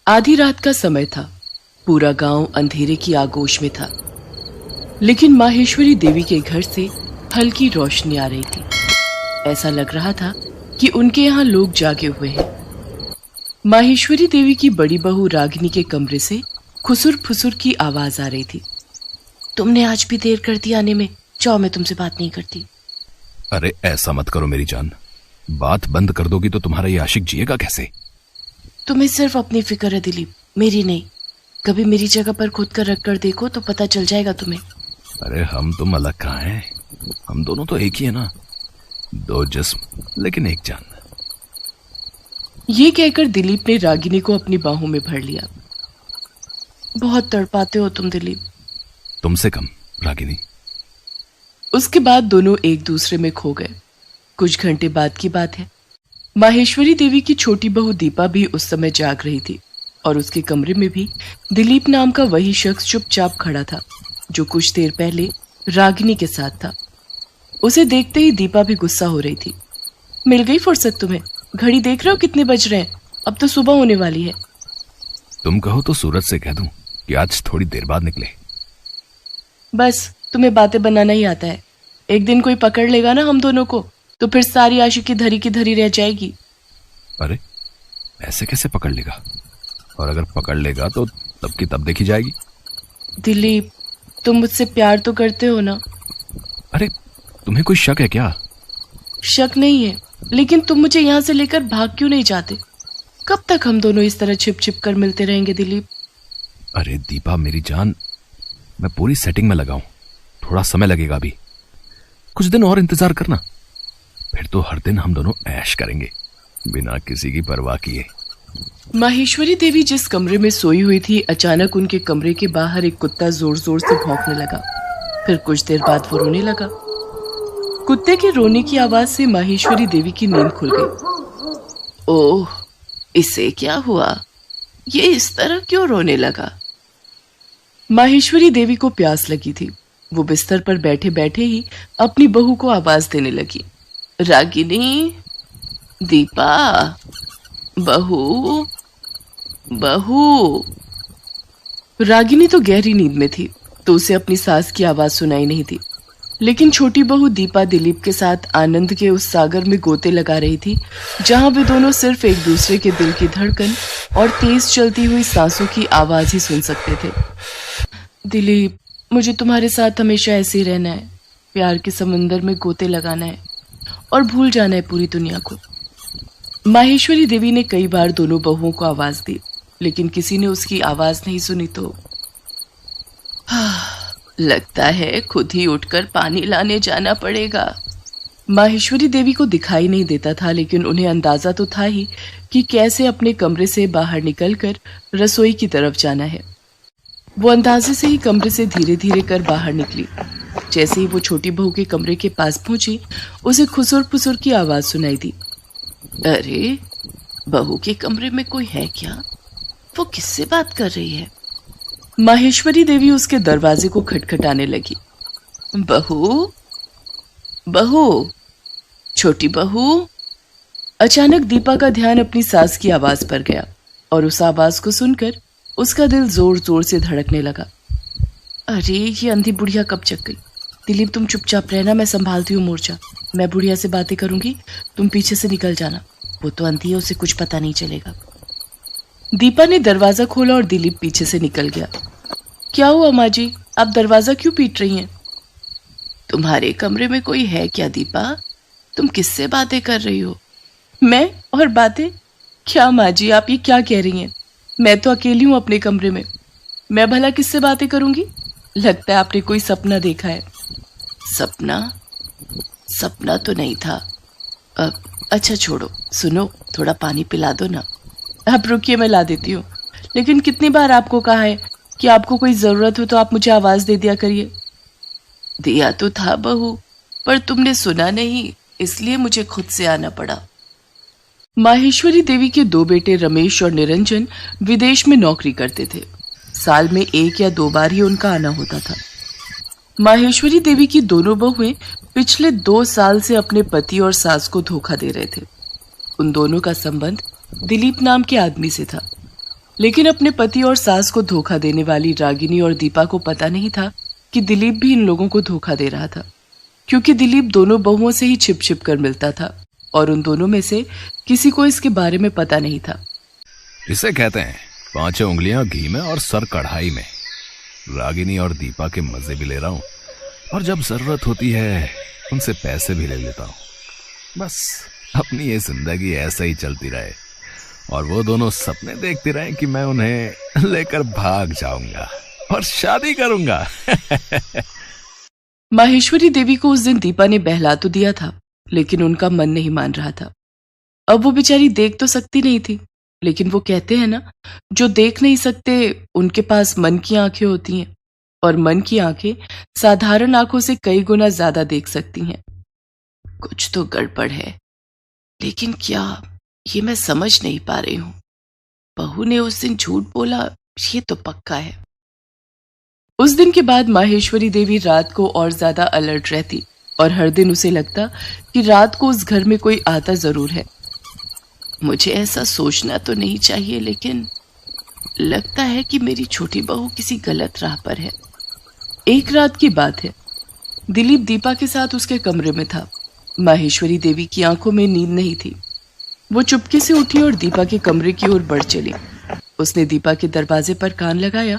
आधी रात का समय था। पूरा गांव अंधेरे की आगोश में था, लेकिन माहेश्वरी देवी के घर से हल्की रोशनी आ रही थी। ऐसा लग रहा था कि उनके यहाँ लोग जागे हुए हैं। माहेश्वरी देवी की बड़ी बहू रागिनी के कमरे से खुसुर फुसुर की आवाज आ रही थी। तुमने आज भी देर कर दी आने में। जाओ, मैं तुमसे बात नहीं करती। अरे ऐसा मत करो मेरी जान, बात बंद कर दोगी तो तुम्हारा ये आशिक जिएगा कैसे? तुम्हें सिर्फ अपनी फिक्र है दिलीप, मेरी नहीं। कभी मेरी जगह पर खुद का रख कर देखो तो पता चल जाएगा तुम्हें। अरे हम तुम अलग कहाँ हैं? हम दोनों तो एक ही है ना, दो जिस्म लेकिन एक जान। ये कहकर दिलीप ने रागिनी को अपनी बाहों में भर लिया। बहुत तड़पाते हो तुम दिलीप। तुमसे कम रागिनी। उसके बाद दोनों एक दूसरे में खो गए। कुछ घंटे बाद की बात है। माहेश्वरी देवी की छोटी बहू दीपा भी उस समय जाग रही थी और उसके कमरे में भी दिलीप नाम का वही शख्स चुपचाप खड़ा था जो कुछ देर पहले रागिनी के साथ था। उसे देखते ही दीपा भी गुस्सा हो रही थी। मिल गई फुर्सत तुम्हें? घड़ी देख रहे हो कितने बज रहे हैं? अब तो सुबह होने वाली है। तुम कहो तो सूरज से कह दूं कि आज थोड़ी देर बाद निकले। बस तुम्हें बातें बनाना ही आता है। एक दिन कोई पकड़ लेगा ना हम दोनों को, तो फिर सारी आशिकी धरी की धरी रह जाएगी। अरे ऐसे कैसे पकड़ लेगा? और अगर पकड़ लेगा तो तब की तब देखी जाएगी। दिलीप, तुम मुझसे प्यार तो करते हो ना? अरे तुम्हें कोई शक है क्या? शक नहीं है, लेकिन तुम मुझे यहाँ से लेकर भाग क्यों नहीं जाते? कब तक हम दोनों इस तरह छिप छिप कर मिलते रहेंगे दिलीप? अरे दीपा मेरी जान, मैं पूरी सेटिंग में लगा हूं। थोड़ा समय लगेगा अभी, कुछ दिन और इंतजार करना, फिर तो हर दिन हम दोनों ऐश करेंगे बिना किसी की परवाह किए। माहेश्वरी देवी जिस कमरे में सोई हुई थी, अचानक उनके कमरे के बाहर एक कुत्ता जोर जोर से भौंकने लगा। फिर कुछ देर बाद वो रोने लगा। कुत्ते के रोने की आवाज से माहेश्वरी देवी की नींद खुल गई। ओह, इसे क्या हुआ? ये इस तरह क्यों रोने लगा? माहेश्वरी देवी को प्यास लगी थी। वो बिस्तर पर बैठे बैठे ही अपनी बहू को आवाज देने लगी। रागिनी, दीपा, बहू, बहू। रागिनी तो गहरी नींद में थी, तो उसे अपनी सास की आवाज सुनाई नहीं थी। लेकिन छोटी बहू दीपा दिलीप के साथ आनंद के उस सागर में गोते लगा रही थी, जहां वे दोनों सिर्फ एक दूसरे के दिल की धड़कन और तेज चलती हुई सांसों की आवाज ही सुन सकते थे। दिलीप, मुझे तुम्हारे साथ हमेशा ऐसे ही रहना है। प्यार के समंदर में गोते लगाना है और भूल जाना है पूरी दुनिया को। माहेश्वरी देवी ने कई बार दोनों बहुओं को आवाज दी, लेकिन किसी ने उसकी आवाज नहीं सुनी तो लगता है खुद ही उठकर पानी लाने जाना पड़ेगा। माहेश्वरी देवी को दिखाई नहीं देता था, लेकिन उन्हें अंदाजा तो था ही कि कैसे अपने कमरे से बाहर निकलकर रसोई की तरफ जाना है। वो अंदाजे से ही कमरे से धीरे धीरे कर बाहर निकली। जैसे ही वो छोटी बहू के कमरे के पास पहुंची, उसे खुसुर फुसुर की आवाज सुनाई दी। अरे, बहू के कमरे में कोई है क्या? वो किससे बात कर रही है? माहेश्वरी देवी उसके दरवाजे को खटखटाने लगी। बहू, बहू, छोटी बहू। अचानक दीपा का ध्यान अपनी सास की आवाज पर गया और उस आवाज को सुनकर उसका दिल जोर जोर से धड़कने लगा। अरे, ये अंधी बुढ़िया कब जग गई? दिलीप, तुम चुपचाप रहना, मैं संभालती हूँ मोर्चा। मैं बुढ़िया से बातें करूंगी, तुम पीछे से निकल जाना। वो तो अंधी है, उसे कुछ पता नहीं चलेगा। दीपा ने दरवाजा खोला और दिलीप पीछे से निकल गया। क्या हुआ माँ जी, आप दरवाजा क्यों पीट रही हैं? तुम्हारे कमरे में कोई है क्या दीपा? तुम किससे बातें कर रही हो? मैं और बातें? क्या माँ जी, आप ये क्या कह रही हैं? मैं तो अकेली हूं अपने कमरे में। मैं भला किससे बातें करूंगी? लगता है आपने कोई सपना देखा है। सपना? सपना तो नहीं था। अच्छा छोड़ो, सुनो, थोड़ा पानी पिला दो ना। आप रुकिए, मैं ला देती हूँ। लेकिन कितनी बार आपको कहा है कि आपको कोई जरूरत हो तो आप मुझे आवाज दे दिया करिए। दिया तो था बहू, पर तुमने सुना नहीं, इसलिए मुझे खुद से आना पड़ा। माहेश्वरी देवी के दो बेटे रमेश और निरंजन विदेश में नौकरी करते थे। साल में 1 या 2 बार ही उनका आना होता था। माहेश्वरी देवी की दोनों बहुएं पिछले 2 साल से अपने पति और सास को धोखा दे रहे थे। उन दोनों का संबंध दिलीप नाम के आदमी से था। लेकिन अपने पति और सास को धोखा देने वाली रागिनी और दीपा को पता नहीं था कि दिलीप भी इन लोगों को धोखा दे रहा था, क्योंकि दिलीप दोनों बहुओं से ही छिप छिप कर मिलता था और उन दोनों में से किसी को इसके बारे में पता नहीं था। इसे कहते हैं 5 उंगलियां घी में और सर कढ़ाई में। रागिनी और दीपा के मजे भी ले रहा हूं और जब जरूरत होती है उनसे पैसे भी ले लेता हूं। बस अपनी ये जिंदगी ऐसे ही चलती रहे और वो दोनों सपने देखते रहे कि मैं उन्हें लेकर भाग जाऊंगा और शादी करूंगा। माहेश्वरी देवी को उस दिन दीपा ने बहला तो दिया था, लेकिन उनका मन नहीं मान रहा था। अब वो बेचारी देख तो सकती नहीं थी, लेकिन वो कहते हैं ना, जो देख नहीं सकते उनके पास मन की आंखें होती हैं और मन की आंखें साधारण आंखों से कई गुना ज्यादा देख सकती हैं। कुछ तो गड़बड़ है, लेकिन क्या, ये मैं समझ नहीं पा रही हूं। बहू ने उस दिन झूठ बोला, ये तो पक्का है। उस दिन के बाद माहेश्वरी देवी रात को और ज्यादा अलर्ट रहती और हर दिन उसे लगता कि रात को उस घर में कोई आता जरूर है। मुझे ऐसा सोचना तो नहीं चाहिए, लेकिन लगता है कि मेरी छोटी बहू किसी गलत राह पर है। एक रात की बात है, दिलीप दीपा के साथ उसके कमरे में था। माहेश्वरी देवी की आंखों में नींद नहीं थी। वो चुपके से उठी और दीपा के कमरे की ओर बढ़ चली। उसने दीपा के दरवाजे पर कान लगाया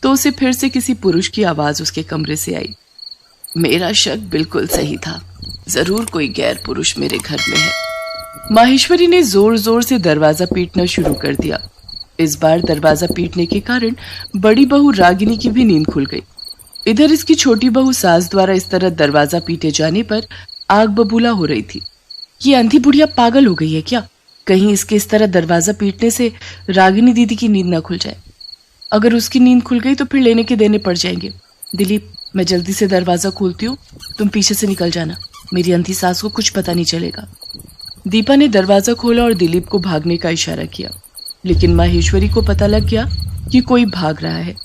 तो उसे फिर से किसी पुरुष की आवाज उसके कमरे से आई। मेरा शक बिल्कुल सही था, जरूर कोई गैर पुरुष मेरे घर में है। माहेश्वरी ने जोर जोर से दरवाजा पीटना शुरू कर दिया। इस बार दरवाजा पीटने के कारण बड़ी बहू रागिनी की भी नींद खुल गई। इधर इसकी छोटी बहू सास द्वारा इस तरह दरवाजा पीटे जाने पर आग बबूला हो रही थी। ये अंधी बुढ़िया पागल हो गई है क्या? कहीं इसके इस तरह दरवाजा पीटने से रागिनी दीदी की नींद ना खुल जाए। अगर उसकी नींद खुल गई तो फिर लेने के देने पड़ जाएंगे। दिलीप, मैं जल्दी से दरवाजा खोलती हूँ, तुम पीछे से निकल जाना, मेरी अंधी सास को कुछ पता नहीं चलेगा। दीपा ने दरवाजा खोला और दिलीप को भागने का इशारा किया, लेकिन माहेश्वरी को पता लग गया कि कोई भाग रहा है।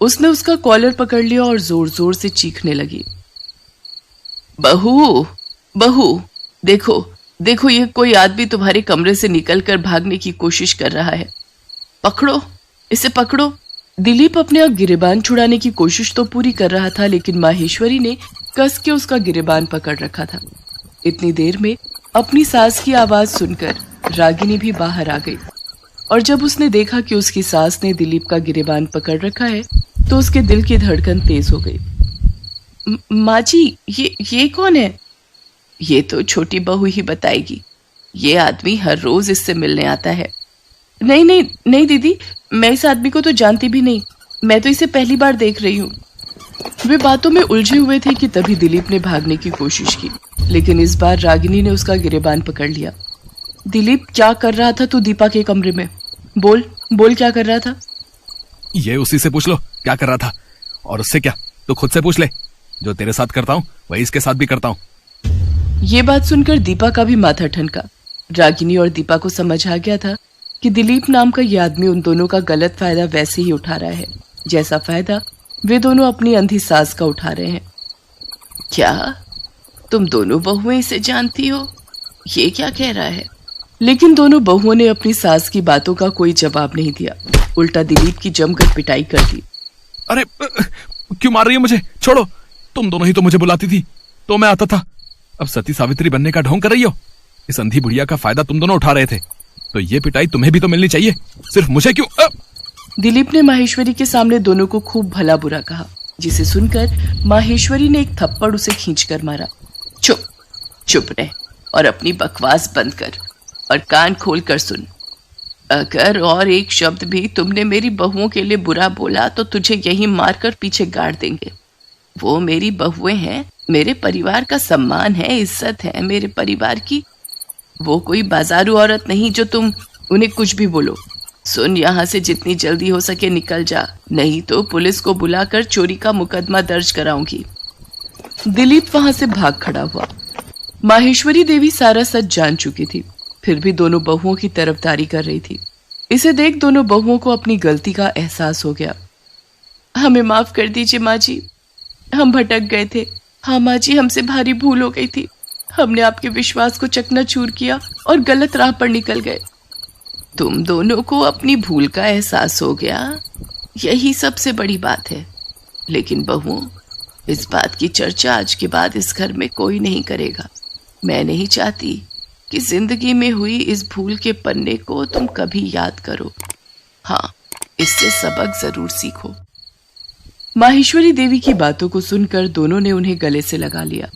उसने उसका कॉलर पकड़ लिया और जोर जोर से चीखने लगी, बहू बहू, देखो देखो, ये कोई आदमी तुम्हारे कमरे से निकलकर भागने की कोशिश कर रहा है। पकड़ो, इसे पकड़ो। दिलीप अपने आप गिरेबान छुड़ाने की कोशिश तो पूरी कर रहा था, लेकिन माहेश्वरी ने कस के उसका गिरेबान पकड़ रखा था। इतनी देर में अपनी सास की आवाज सुनकर रागिनी भी बाहर आ गई और जब उसने देखा कि उसकी सास ने दिलीप का गिरेबान पकड़ रखा है तो उसके दिल की धड़कन तेज हो गई। माँ जी, ये कौन है? ये तो छोटी बहू ही बताएगी। ये आदमी हर रोज इससे मिलने आता है। नहीं नहीं नहीं दीदी, मैं इस आदमी को तो जानती भी नहीं, मैं तो इसे पहली बार देख रही हूँ। वे बातों में उलझे हुए थे कि तभी दिलीप ने भागने की कोशिश की, लेकिन इस बार रागिनी ने उसका गिरेबान पकड़ लिया। दिलीप, क्या कर रहा था तू दीपा के कमरे में? बोल बोल, क्या कर रहा था? ये उसी से पूछ लो क्या कर रहा था, और उससे क्या तो खुद से पूछ ले। जो तेरे साथ करता हूँ वही इसके साथ भी करता हूँ। ये बात सुनकर दीपा का भी माथा ठनका। रागिनी और दीपा को समझ आ गया था कि दिलीप नाम का यह आदमी उन दोनों का गलत फायदा वैसे ही उठा रहा है जैसा फायदा वे दोनों अपनी अंधी सास का उठा रहे हैं। क्या तुम दोनों बहुएं इसे जानती हो? ये क्या कह रहा है? लेकिन दोनों बहुओं ने अपनी सास की बातों का कोई जवाब नहीं दिया, उल्टा दिलीप की जमकर पिटाई कर दी। अरे क्यों मार रही है मुझे? छोड़ो, तुम दोनों ही तो मुझे बुलाती थी तो मैं आता था। अब सती सावित्री बनने का ढोंग कर रही हो। इस अंधी बुढ़िया का फायदा तुम दोनों उठा रहे थे, तो ये पिटाई तुम्हें भी तो मिलनी चाहिए, सिर्फ मुझे क्यों? दिलीप ने माहेश्वरी के सामने दोनों को खूब भला बुरा कहा, जिसे सुनकर माहेश्वरी ने एक थप्पड़ उसे खींचकर मारा। चुप चुप रह और अपनी बकवास बंद कर और कान खोल कर सुन। अगर और एक शब्द भी तुमने मेरी बहुओं के लिए बुरा बोला तो तुझे यहीं मारकर पीछे गाड़ देंगे। वो मेरी बहुएं हैं, मेरे परिवार का सम्मान है, इज्जत है मेरे परिवार की। वो कोई बाजारू औरत नहीं जो तुम उन्हें कुछ भी बोलो। सुन, यहाँ से जितनी जल्दी हो सके निकल जा, नहीं तो पुलिस को बुलाकर चोरी का मुकदमा दर्ज कराऊंगी। दिलीप वहां से भाग खड़ा हुआ। माहेश्वरी देवी सारा सच जान चुकी थी, फिर भी दोनों बहुओं की तरफदारी कर रही थी। इसे देख दोनों बहुओं को अपनी गलती का एहसास हो गया। हमें माफ कर दीजिए माँ जी, हम भटक गए थे। हाँ माँ जी, हमसे भारी भूल हो गई थी। हमने आपके विश्वास को चकनाचूर किया और गलत राह पर निकल गए। तुम दोनों को अपनी भूल का एहसास हो गया, यही सबसे बड़ी बात है। लेकिन बहुओं, इस बात की चर्चा आज के बाद इस घर में कोई नहीं करेगा। मैं नहीं चाहती कि जिंदगी में हुई इस भूल के पन्ने को तुम कभी याद करो। हाँ, इससे सबक जरूर सीखो। माहेश्वरी देवी की बातों को सुनकर दोनों ने उन्हें गले से लगा लिया।